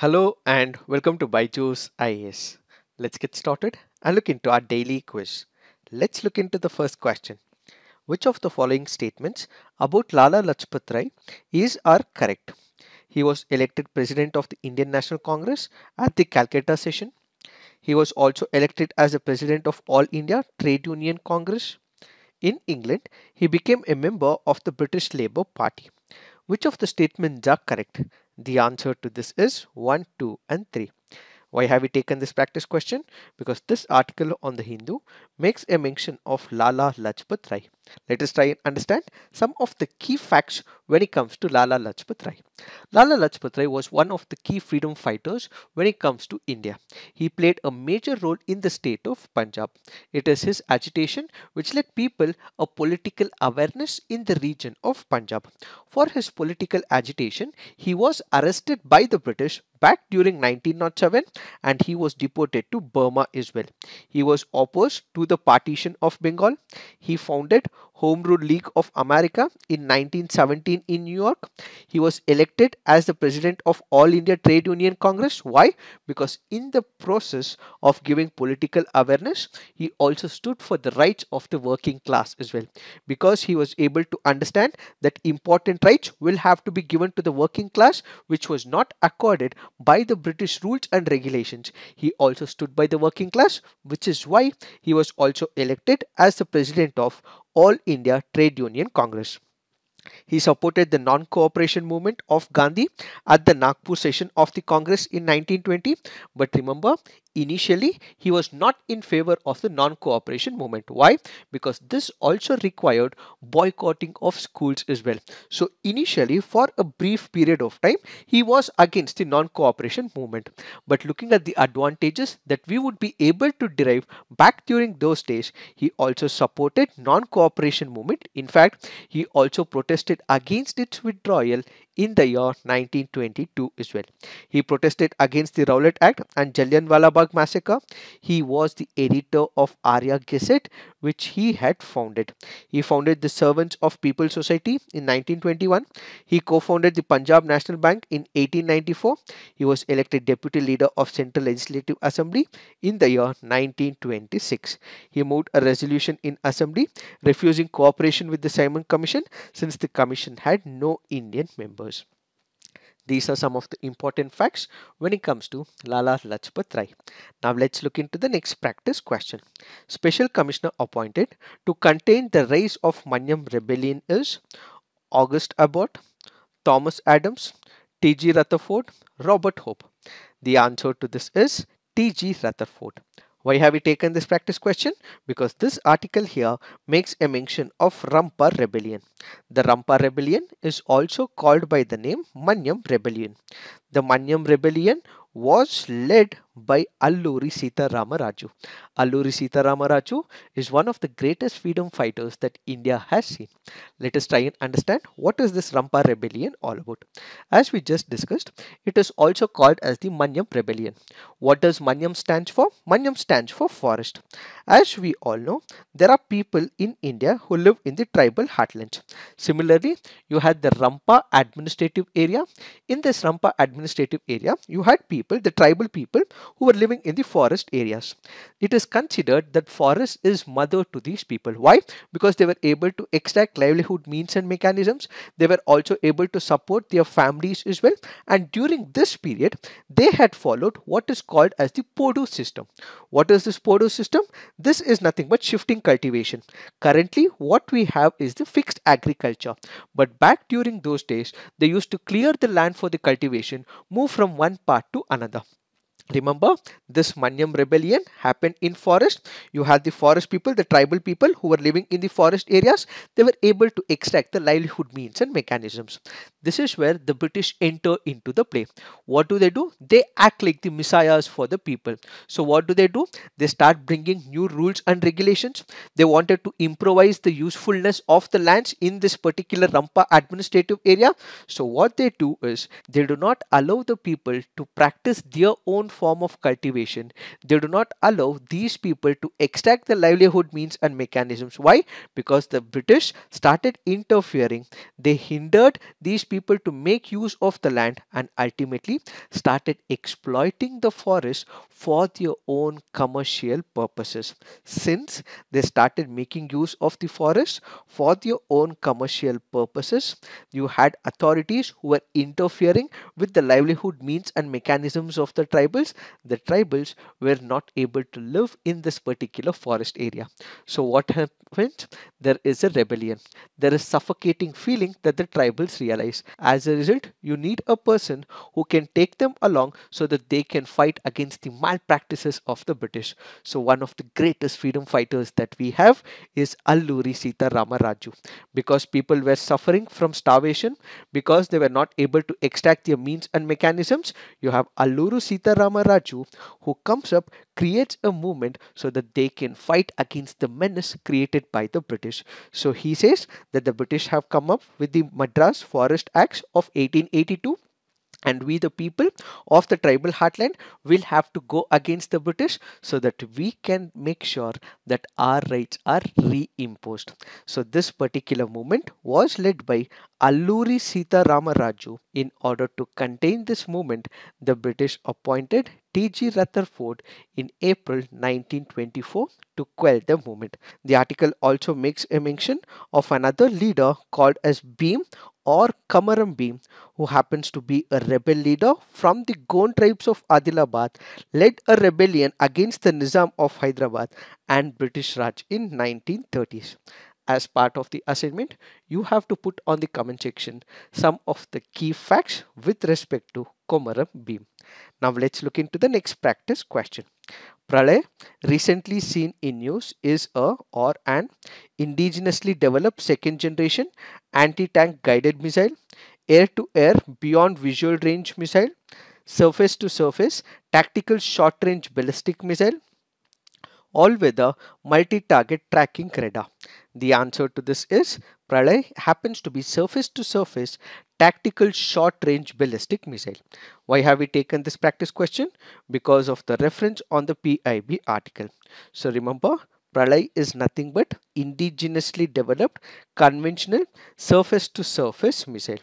Hello and welcome to BYJU'S IAS. Let's get started and look into our daily quiz. Let's look into the first question. Which of the following statements about Lala Lajpat Rai are correct? He was elected president of the Indian National Congress at the Calcutta session. He was also elected as the president of All India Trade Union Congress. In England, he became a member of the British Labour Party. Which of the statements are correct? The answer to this is 1, 2 and 3. Why have we taken this practice question? Because this article on the Hindu makes a mention of Lala Lajpat Rai. Let us try and understand some of the key facts when it comes to Lala Lajpat Rai. Lala Lajpat Rai was one of the key freedom fighters when it comes to India. He played a major role in the state of Punjab. It is his agitation which led people a political awareness in the region of Punjab. For his political agitation, he was arrested by the British back during 1907 and he was deported to Burma as well. He was opposed to the partition of Bengal. He founded Home Rule League of America in 1917 in New York. He was elected as the president of All India Trade Union Congress. Why? Because in the process of giving political awareness, he also stood for the rights of the working class as well. Because he was able to understand that important rights will have to be given to the working class, which was not accorded by the British rules and regulations. He also stood by the working class, which is why he was also elected as the president of All India Trade Union Congress. He supported the non-cooperation movement of Gandhi at the Nagpur session of the Congress in 1920. But remember, initially he was not in favor of the non-cooperation movement. Why? Because this also required boycotting of schools as well. So initially, for a brief period of time, he was against the non-cooperation movement. But looking at the advantages that we would be able to derive back during those days, he also supported non-cooperation movement. In fact, he also protested against its withdrawal in the year 1922 as well. He protested against the Rowlatt Act and Jallianwala Bagh massacre. He was the editor of Arya Gazette, which he had founded. He founded the Servants of People Society in 1921. He co-founded the Punjab National Bank in 1894. He was elected deputy leader of Central Legislative Assembly in the year 1926. He moved a resolution in Assembly refusing cooperation with the Simon Commission since the commission had no Indian members. These are some of the important facts when it comes to Lala Lajpat Rai. Now let's look into the next practice question. Special Commissioner appointed to contain the rise of Manyam Rebellion is August Abbott, Thomas Adams, T.G. Rutherford, Robert Hope. The answer to this is T.G. Rutherford. Why have we taken this practice question? Because this article here makes a mention of Rampa Rebellion. The Rampa Rebellion is also called by the name Manyam Rebellion. The Manyam Rebellion was led by Alluri Sita Ramaraju. Alluri Sita Ramaraju is one of the greatest freedom fighters that India has seen. Let us try and understand what is this Rampa Rebellion all about. As we just discussed, it is also called as the Manyam Rebellion. What does Manyam stands for? Manyam stands for forest. As we all know, there are people in India who live in the tribal heartlands. Similarly, you had the Rampa administrative area. In this Rampa administrative area, you had people, the tribal people, who were living in the forest areas. It is considered that forest is mother to these people. Why? Because they were able to extract livelihood means and mechanisms. They were also able to support their families as well. And during this period, they had followed what is called as the Podu system. What is this Podu system? This is nothing but shifting cultivation. Currently, what we have is the fixed agriculture. But back during those days, they used to clear the land for the cultivation, move from one part to another. Remember, this Manyam Rebellion happened in forest. You had the forest people, the tribal people who were living in the forest areas. They were able to extract the livelihood means and mechanisms. This is where the British enter into the play. What do? They act like the messiahs for the people. So what do? They start bringing new rules and regulations. They wanted to improvise the usefulness of the lands in this particular Rampa administrative area. So what they do is they do not allow the people to practice their own form of cultivation, they do not allow these people to extract the livelihood means and mechanisms. Why? Because the British started interfering. They hindered these people to make use of the land and ultimately started exploiting the forest for their own commercial purposes. Since they started making use of the forest for their own commercial purposes, you had authorities who were interfering with the livelihood means and mechanisms of the tribals. The tribals were not able to live in this particular forest area. So what happens? There is a rebellion. There is suffocating feeling that the tribals realize. As a result, you need a person who can take them along so that they can fight against the malpractices of the British. So one of the greatest freedom fighters that we have is Alluri Sita Ramaraju. Because people were suffering from starvation, because they were not able to extract their means and mechanisms, you have Alluru Sita Ramaraju who comes up, creates a movement so that they can fight against the menace created by the British. So he says that the British have come up with the Madras Forest Acts of 1882, and we the people of the tribal heartland will have to go against the British so that we can make sure that our rights are reimposed. So this particular movement was led by Alluri Sita Ramaraju. In order to contain this movement, the British appointed T.G. Rutherford in April 1924 to quell the movement. The article also makes a mention of another leader called as Beam or Kamaram Beam, who happens to be a rebel leader from the Gond tribes of Adilabad, led a rebellion against the Nizam of Hyderabad and British Raj in 1930s. As part of the assignment, you have to put on the comment section some of the key facts with respect to Komaram Beam. Now let's look into the next practice question. Pralay, recently seen in news, is a or an indigenously developed second generation anti-tank guided missile, air-to-air beyond visual range missile, surface-to-surface tactical short-range ballistic missile, all-weather multi-target tracking radar. The answer to this is Pralay happens to be surface-to-surface tactical short-range ballistic missile. Why have we taken this practice question? Because of the reference on the PIB article. So remember, Pralay is nothing but indigenously developed conventional surface-to-surface missile.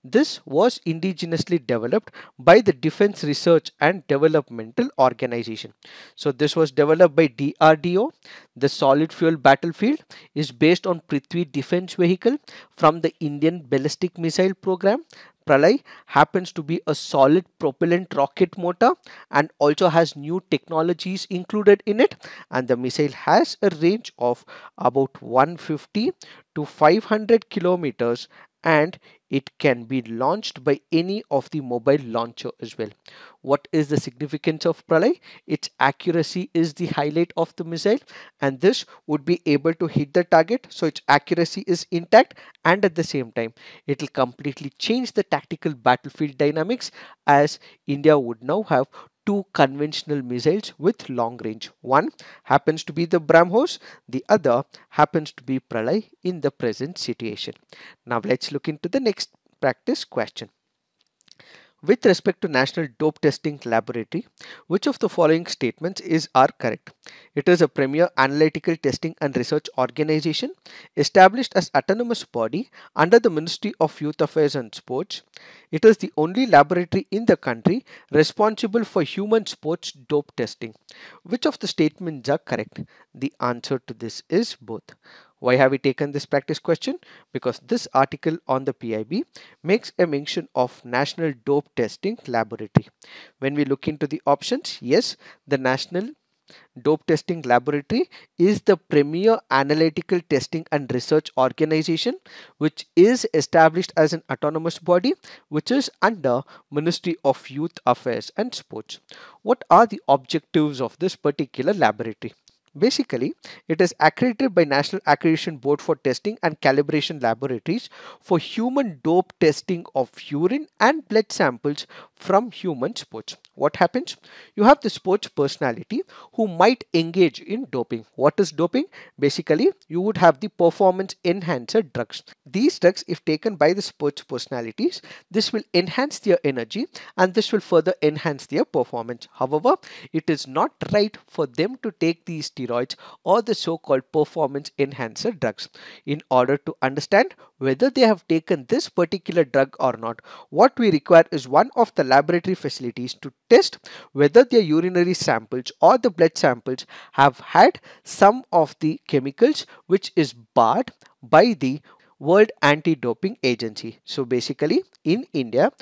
This was indigenously developed by the Defense Research and Developmental Organization. So this was developed by DRDO. The solid fuel battlefield is based on Prithvi defense vehicle from the Indian ballistic missile program. Pralay happens to be a solid propellant rocket motor and also has new technologies included in it, and the missile has a range of about 150 to 500 kilometers and it can be launched by any of the mobile launcher as well. What is the significance of Pralay? Its accuracy is the highlight of the missile, and this would be able to hit the target, so its accuracy is intact, and at the same time it will completely change the tactical battlefield dynamics, as India would now have two conventional missiles with long range. One happens to be the BrahMos, the other happens to be Pralay in the present situation. Now let's look into the next practice question. With respect to National Dope Testing Laboratory, which of the following statements are correct? It is a premier analytical testing and research organization established as autonomous body under the Ministry of Youth Affairs and Sports. It is the only laboratory in the country responsible for human sports dope testing. Which of the statements are correct? The answer to this is both. Why have we taken this practice question? Because this article on the PIB makes a mention of National Dope Testing Laboratory. When we look into the options, yes, the National Dope Testing Laboratory is the premier analytical testing and research organization which is established as an autonomous body which is under Ministry of Youth Affairs and Sports. What are the objectives of this particular laboratory? Basically, it is accredited by National Accreditation Board for Testing and Calibration Laboratories for human dope testing of urine and blood samples from human sports. What happens? You have the sports personality who might engage in doping. What is doping? Basically, you would have the performance enhancer drugs. These drugs, if taken by the sports personalities, this will enhance their energy and this will further enhance their performance. However, it is not right for them to take these steroids or the so-called performance enhancer drugs. In order to understand whether they have taken this particular drug or not, what we require is one of the laboratory facilities to test whether their urinary samples or the blood samples have had some of the chemicals which is barred by the World Anti-Doping Agency. So basically in India,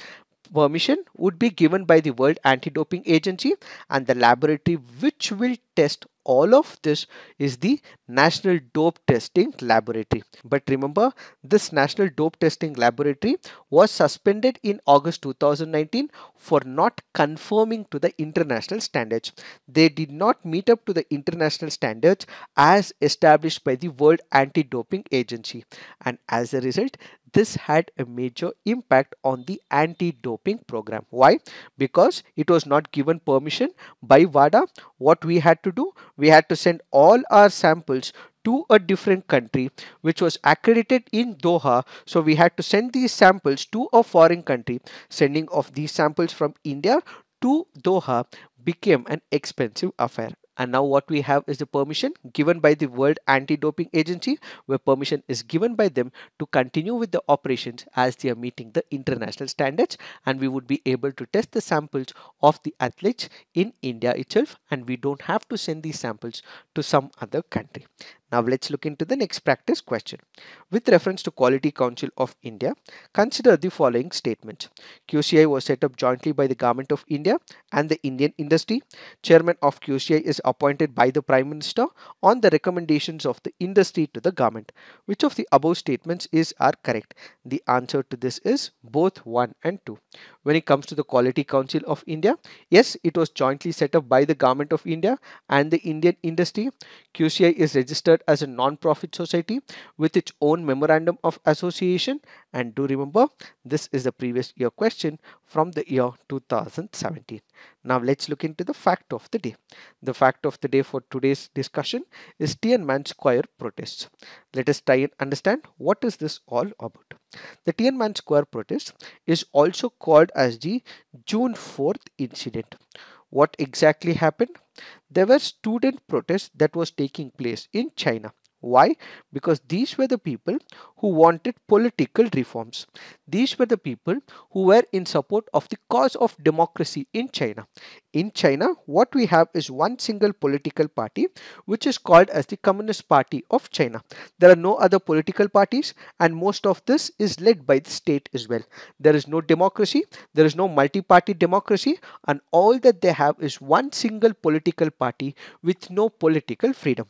permission would be given by the World Anti-Doping Agency, and the laboratory which will test all of this is the National Dope Testing Laboratory. But remember, this National Dope Testing Laboratory was suspended in August 2019 for not conforming to the international standards. They did not meet up to the international standards as established by the World Anti-Doping Agency, and as a result, this had a major impact on the anti-doping program. Why? Because it was not given permission by WADA. What we had to do? We had to send all our samples to a different country which was accredited in Doha. So we had to send these samples to a foreign country. Sending of these samples from India to Doha became an expensive affair. And now what we have is the permission given by the World Anti-Doping Agency, where permission is given by them to continue with the operations as they are meeting the international standards, and we would be able to test the samples of the athletes in India itself, and we don't have to send these samples to some other country. Now let's look into the next practice question. With reference to Quality Council of India, consider the following statements. QCI was set up jointly by the Government of India and the Indian industry. Chairman of QCI is appointed by the Prime Minister on the recommendations of the industry to the government. Which of the above statements are correct? The answer to this is both 1 and 2. When it comes to the Quality Council of India, yes, it was jointly set up by the Government of India and the Indian industry. QCI is registered as a non-profit society with its own memorandum of association, and do remember, this is the previous year question from the year 2017. Now let's look into the fact of the day. The fact of the day for today's discussion is Tiananmen Square protests. Let us try and understand what is this all about. The Tiananmen Square protest is also called as the June 4th incident. What exactly happened? There were student protests that was taking place in China. Why? Because these were the people who wanted political reforms. These were the people who were in support of the cause of democracy in China. In China, what we have is one single political party which is called as the Communist Party of China. There are no other political parties, and most of this is led by the state as well. There is no democracy, there is no multi-party democracy, and all that they have is one single political party with no political freedom.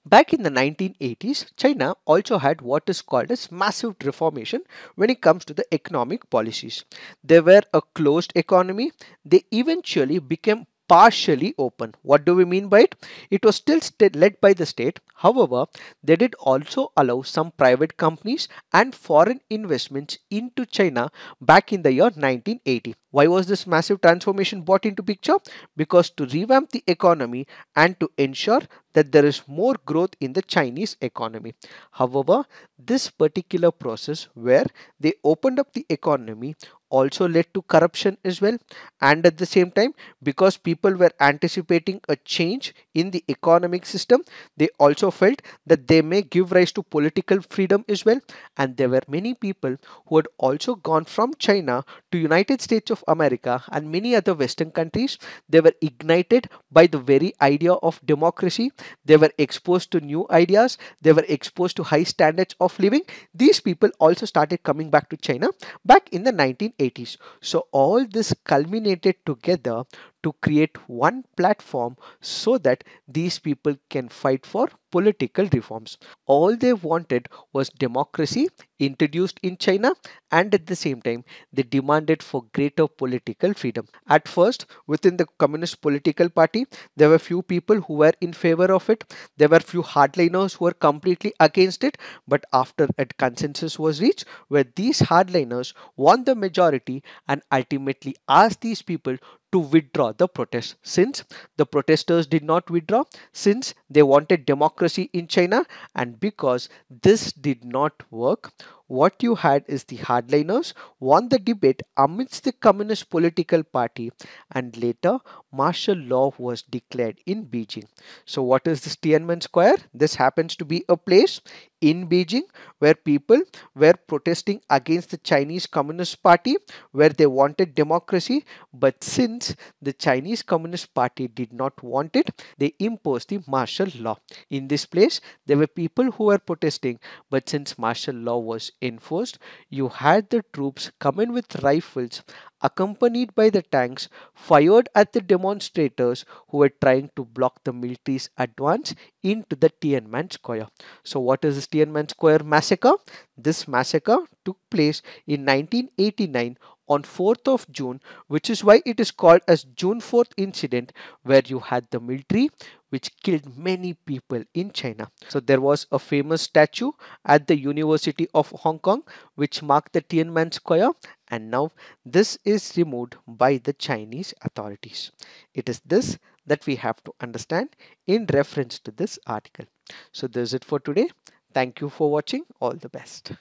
Back in the 1980s, China also had what is called as massive reformation when it comes to the economic policies. They were a closed economy. They eventually became partially open. What do we mean by it? It was still led by the state. However, they did also allow some private companies and foreign investments into China back in the year 1980. Why was this massive transformation brought into picture? Because to revamp the economy and to ensure that there is more growth in the Chinese economy. However, this particular process where they opened up the economy also led to corruption as well, and at the same time, because people were anticipating a change in the economic system, they also felt that they may give rise to political freedom as well, and there were many people who had also gone from China to United States of America and many other Western countries. They were ignited by the very idea of democracy. They were exposed to new ideas. They were exposed to high standards of living. These people also started coming back to China back in the 1980s. So all this culminated together to create one platform so that these people can fight for political reforms. All they wanted was democracy introduced in China, and at the same time they demanded for greater political freedom. At first, within the Communist political party, there were few people who were in favor of it. There were few hardliners who were completely against it. But after a consensus was reached, where these hardliners won the majority and ultimately asked these people to withdraw the protest, since the protesters did not withdraw, since they wanted democracy in China, and because this did not work, what you had is the hardliners won the debate amidst the Communist political party, and later martial law was declared in Beijing. So what is this Tiananmen Square? This happens to be a place in Beijing where people were protesting against the Chinese Communist Party, where they wanted democracy, but since the Chinese Communist Party did not want it, they imposed the martial law. In this place, there were people who were protesting, but since martial law was enforced, you had the troops come in with rifles accompanied by the tanks fired at the demonstrators who were trying to block the military's advance into the Tiananmen Square. So what is this Tiananmen Square massacre? This massacre took place in 1989 on 4th of June, which is why it is called as June 4th incident, where you had the military which killed many people in China. So there was a famous statue at the University of Hong Kong which marked the Tiananmen Square, and now this is removed by the Chinese authorities. It is this that we have to understand in reference to this article. So this is it for today. Thank you for watching. All the best.